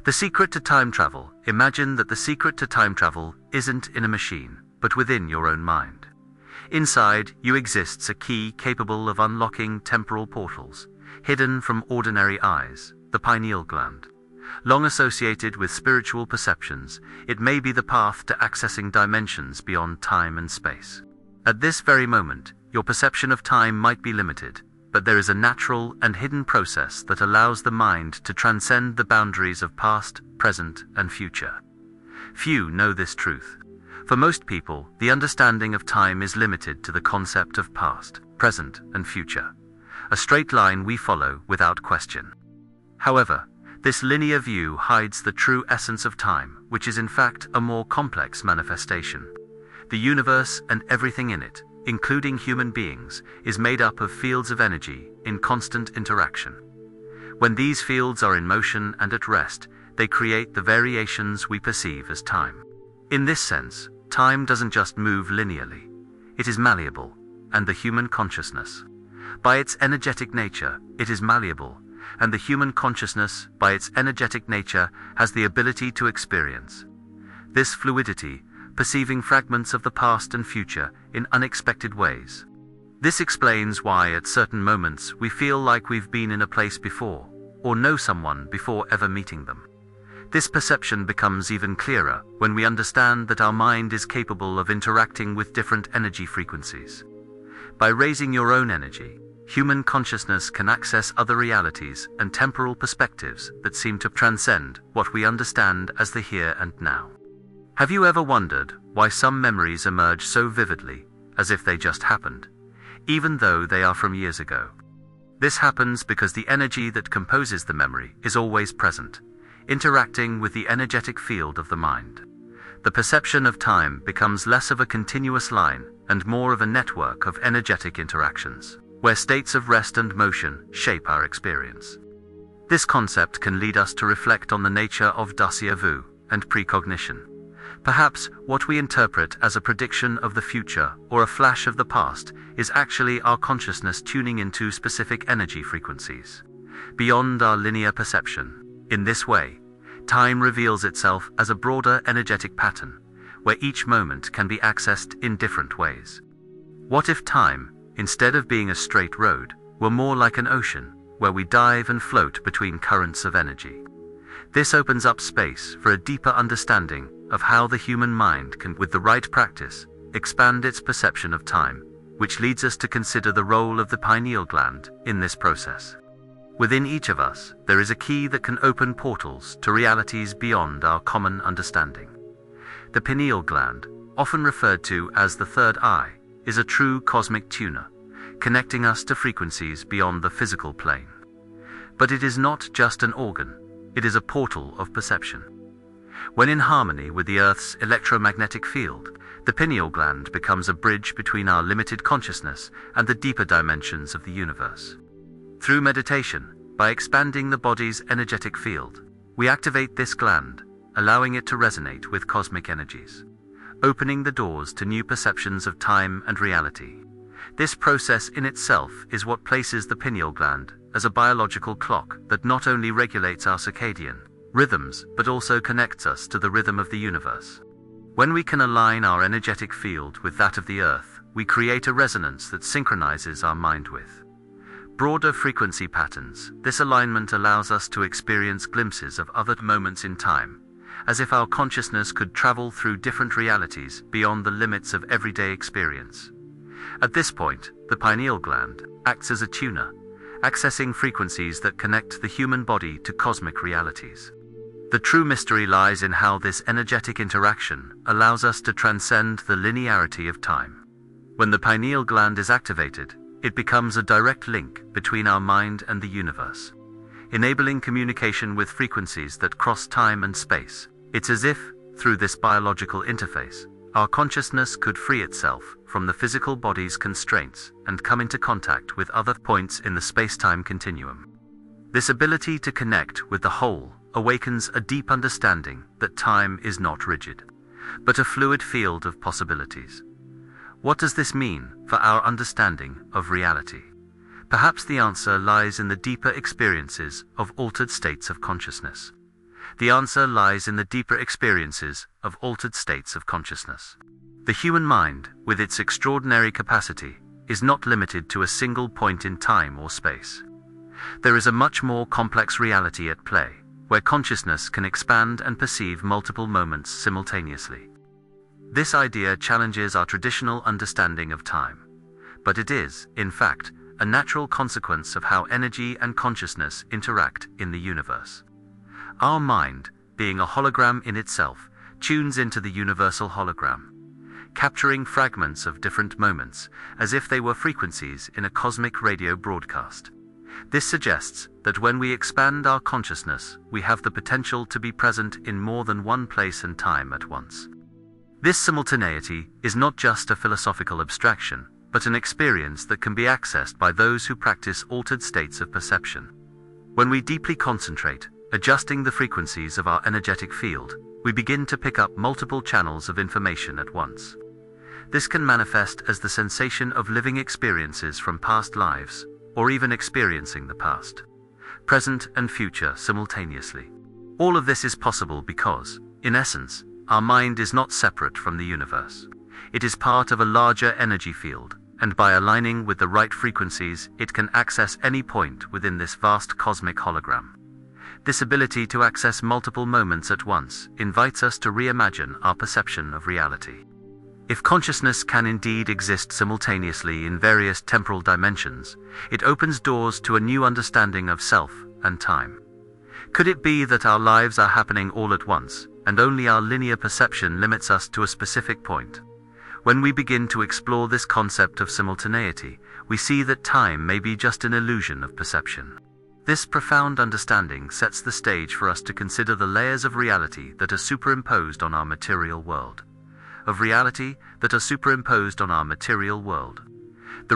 The secret to time travel. Imagine that the secret to time travel isn't in a machine, but within your own mind. Inside you exists a key capable of unlocking temporal portals, hidden from ordinary eyes, the pineal gland. Long associated with spiritual perceptions, it may be the path to accessing dimensions beyond time and space. At this very moment, your perception of time might be limited, but there is a natural and hidden process that allows the mind to transcend the boundaries of past, present, and future. Few know this truth. For most people, the understanding of time is limited to the concept of past, present, and future, a straight line we follow without question. However, this linear view hides the true essence of time, which is in fact a more complex manifestation. The universe and everything in it, including human beings, is made up of fields of energy in constant interaction. When these fields are in motion and at rest, they create the variations we perceive as time. In this sense, time doesn't just move linearly. It is malleable, and the human consciousness, by its energetic nature, it is malleable, and the human consciousness, by its energetic nature, has the ability to experience this fluidity, perceiving fragments of the past and future in unexpected ways. This explains why at certain moments we feel like we've been in a place before, or know someone before ever meeting them. This perception becomes even clearer when we understand that our mind is capable of interacting with different energy frequencies. By raising your own energy, human consciousness can access other realities and temporal perspectives that seem to transcend what we understand as the here and now. Have you ever wondered why some memories emerge so vividly, as if they just happened, even though they are from years ago? This happens because the energy that composes the memory is always present, interacting with the energetic field of the mind. The perception of time becomes less of a continuous line and more of a network of energetic interactions, where states of rest and motion shape our experience. This concept can lead us to reflect on the nature of déjà vu and precognition. Perhaps what we interpret as a prediction of the future or a flash of the past is actually our consciousness tuning into specific energy frequencies, beyond our linear perception. In this way, time reveals itself as a broader energetic pattern, where each moment can be accessed in different ways. What if time, instead of being a straight road, were more like an ocean, where we dive and float between currents of energy? This opens up space for a deeper understanding of how the human mind can, with the right practice, expand its perception of time, which leads us to consider the role of the pineal gland in this process. Within each of us, there is a key that can open portals to realities beyond our common understanding. The pineal gland, often referred to as the third eye, is a true cosmic tuner, connecting us to frequencies beyond the physical plane. But it is not just an organ, it is a portal of perception. When in harmony with the Earth's electromagnetic field, the pineal gland becomes a bridge between our limited consciousness and the deeper dimensions of the universe. Through meditation, by expanding the body's energetic field, we activate this gland, allowing it to resonate with cosmic energies, opening the doors to new perceptions of time and reality. This process in itself is what places the pineal gland as a biological clock that not only regulates our circadian rhythms but also connects us to the rhythm of the universe. When we can align our energetic field with that of the Earth, we create a resonance that synchronizes our mind with broader frequency patterns. This alignment allows us to experience glimpses of other moments in time, as if our consciousness could travel through different realities beyond the limits of everyday experience. At this point, the pineal gland acts as a tuner, accessing frequencies that connect the human body to cosmic realities. The true mystery lies in how this energetic interaction allows us to transcend the linearity of time. When the pineal gland is activated, it becomes a direct link between our mind and the universe, enabling communication with frequencies that cross time and space. It's as if, through this biological interface, our consciousness could free itself from the physical body's constraints and come into contact with other points in the space-time continuum. This ability to connect with the whole awakens a deep understanding that time is not rigid, but a fluid field of possibilities. What does this mean for our understanding of reality? Perhaps the answer lies in the deeper experiences of altered states of consciousness. The answer lies in the deeper experiences of altered states of consciousness. The human mind, with its extraordinary capacity, is not limited to a single point in time or space. There is a much more complex reality at play, where consciousness can expand and perceive multiple moments simultaneously. This idea challenges our traditional understanding of time, but it is, in fact, a natural consequence of how energy and consciousness interact in the universe. Our mind, being a hologram in itself, tunes into the universal hologram, capturing fragments of different moments, as if they were frequencies in a cosmic radio broadcast. This suggests that when we expand our consciousness, we have the potential to be present in more than one place and time at once. This simultaneity is not just a philosophical abstraction, but an experience that can be accessed by those who practice altered states of perception. When we deeply concentrate, adjusting the frequencies of our energetic field, we begin to pick up multiple channels of information at once. This can manifest as the sensation of living experiences from past lives, or even experiencing the past, present, and future simultaneously. All of this is possible because, in essence, our mind is not separate from the universe. It is part of a larger energy field, and by aligning with the right frequencies, it can access any point within this vast cosmic hologram. This ability to access multiple moments at once invites us to reimagine our perception of reality. If consciousness can indeed exist simultaneously in various temporal dimensions, it opens doors to a new understanding of self and time. Could it be that our lives are happening all at once, and only our linear perception limits us to a specific point? When we begin to explore this concept of simultaneity, we see that time may be just an illusion of perception. This profound understanding sets the stage for us to consider the layers of reality that are superimposed on our material world. The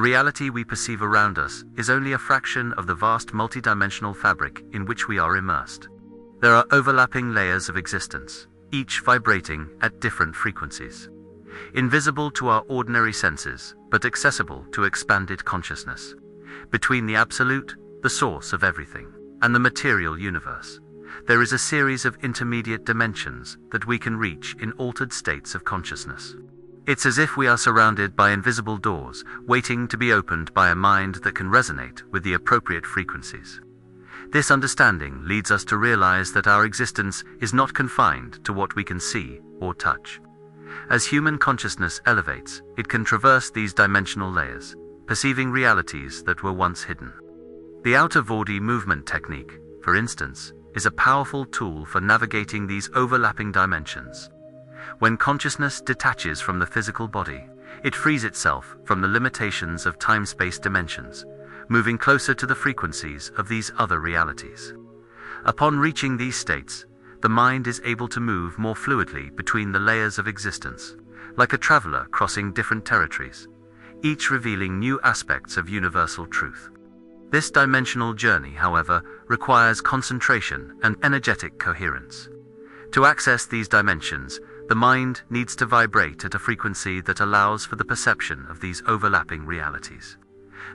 reality we perceive around us is only a fraction of the vast multidimensional fabric in which we are immersed. There are overlapping layers of existence, each vibrating at different frequencies. Invisible to our ordinary senses, but accessible to expanded consciousness. Between the absolute, the source of everything, and the material universe, there is a series of intermediate dimensions that we can reach in altered states of consciousness. It's as if we are surrounded by invisible doors, waiting to be opened by a mind that can resonate with the appropriate frequencies. This understanding leads us to realize that our existence is not confined to what we can see or touch. As human consciousness elevates, it can traverse these dimensional layers, perceiving realities that were once hidden. The out-of-body movement technique, for instance, is a powerful tool for navigating these overlapping dimensions. When consciousness detaches from the physical body, it frees itself from the limitations of time-space dimensions, moving closer to the frequencies of these other realities. Upon reaching these states, the mind is able to move more fluidly between the layers of existence, like a traveler crossing different territories, each revealing new aspects of universal truth. This dimensional journey, however, requires concentration and energetic coherence. To access these dimensions, the mind needs to vibrate at a frequency that allows for the perception of these overlapping realities.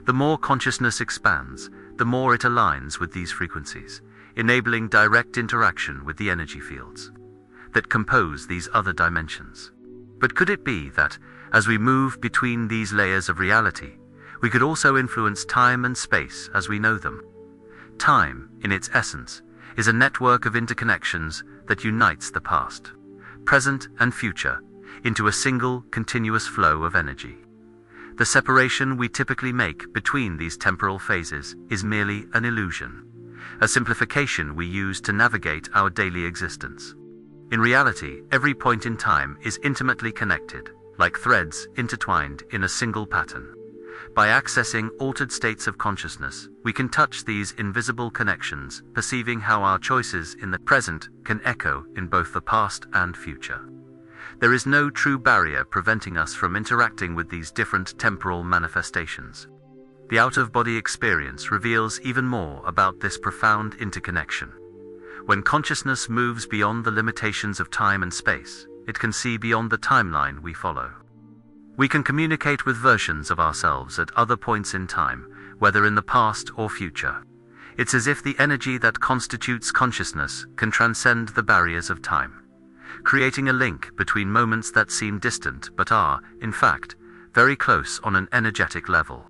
The more consciousness expands, the more it aligns with these frequencies, enabling direct interaction with the energy fields that compose these other dimensions. But could it be that, as we move between these layers of reality, we could also influence time and space as we know them? Time, in its essence, is a network of interconnections that unites the past, present, and future into a single, continuous flow of energy. The separation we typically make between these temporal phases is merely an illusion, a simplification we use to navigate our daily existence. In reality, every point in time is intimately connected, like threads intertwined in a single pattern. By accessing altered states of consciousness, we can touch these invisible connections, perceiving how our choices in the present can echo in both the past and future. There is no true barrier preventing us from interacting with these different temporal manifestations. The out-of-body experience reveals even more about this profound interconnection. When consciousness moves beyond the limitations of time and space, it can see beyond the timeline we follow. We can communicate with versions of ourselves at other points in time, whether in the past or future. It's as if the energy that constitutes consciousness can transcend the barriers of time, creating a link between moments that seem distant but are, in fact, very close on an energetic level.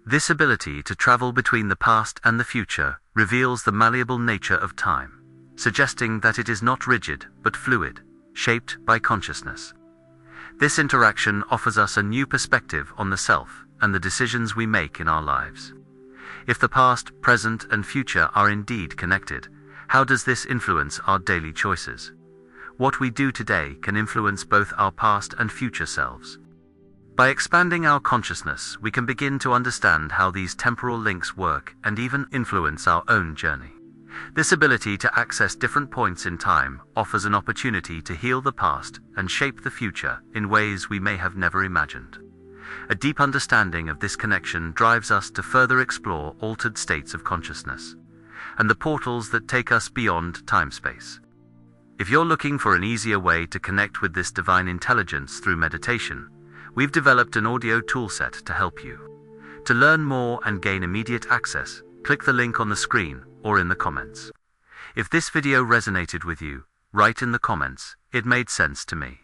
This ability to travel between the past and the future reveals the malleable nature of time, suggesting that it is not rigid but fluid, shaped by consciousness. This interaction offers us a new perspective on the self and the decisions we make in our lives. If the past, present, and future are indeed connected, how does this influence our daily choices? What we do today can influence both our past and future selves. By expanding our consciousness, we can begin to understand how these temporal links work and even influence our own journey. This ability to access different points in time offers an opportunity to heal the past and shape the future in ways we may have never imagined. A deep understanding of this connection drives us to further explore altered states of consciousness and the portals that take us beyond time-space. If you're looking for an easier way to connect with this divine intelligence through meditation, we've developed an audio toolset to help you. To learn more and gain immediate access, click the link on the screen or in the comments. If this video resonated with you, write in the comments, "It made sense to me."